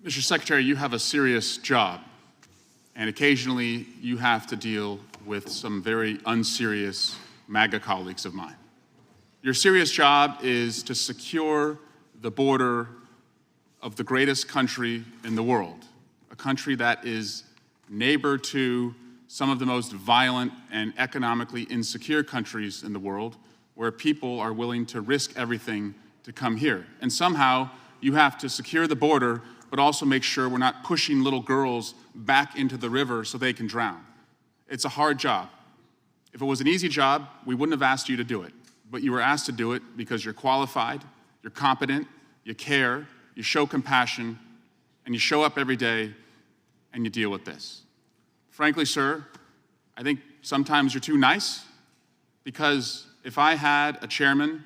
Mr. Secretary, you have a serious job, and occasionally you have to deal with some very unserious MAGA colleagues of mine. Your serious job is to secure the border of the greatest country in the world, a country that is neighbor to some of the most violent and economically insecure countries in the world, where people are willing to risk everything to come here. And somehow you have to secure the border, but also make sure we're not pushing little girls back into the river so they can drown. It's a hard job. If it was an easy job, we wouldn't have asked you to do it. But you were asked to do it because you're qualified, you're competent, you care, you show compassion, and you show up every day and you deal with this. Frankly, sir, I think sometimes you're too nice, because if I had a chairman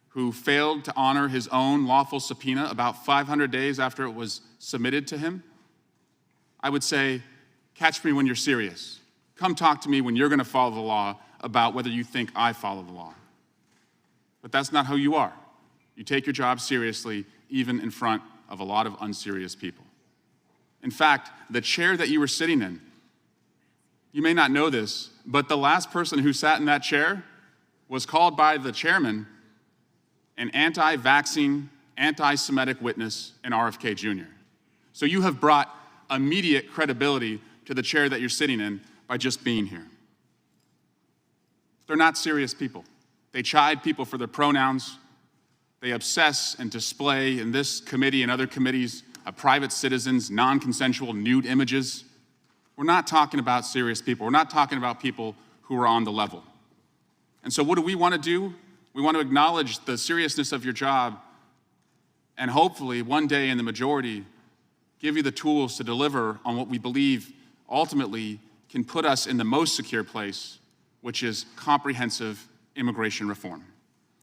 who failed to honor his own lawful subpoena about 500 days after it was submitted to him, I would say, catch me when you're serious. Come talk to me when you're going to follow the law about whether you think I follow the law. But that's not who you are. You take your job seriously, even in front of a lot of unserious people. In fact, the chair that you were sitting in, you may not know this, but the last person who sat in that chair was called by the chairman an anti-vaccine, anti-Semitic witness in RFK Jr. So you have brought immediate credibility to the chair that you're sitting in by just being here. They're not serious people. They chide people for their pronouns. They obsess and display in this committee and other committees of private citizens' non-consensual nude images. We're not talking about serious people. We're not talking about people who are on the level. And so what do we want to do? We want to acknowledge the seriousness of your job, and hopefully one day in the majority give you the tools to deliver on what we believe ultimately can put us in the most secure place, which is comprehensive immigration reform.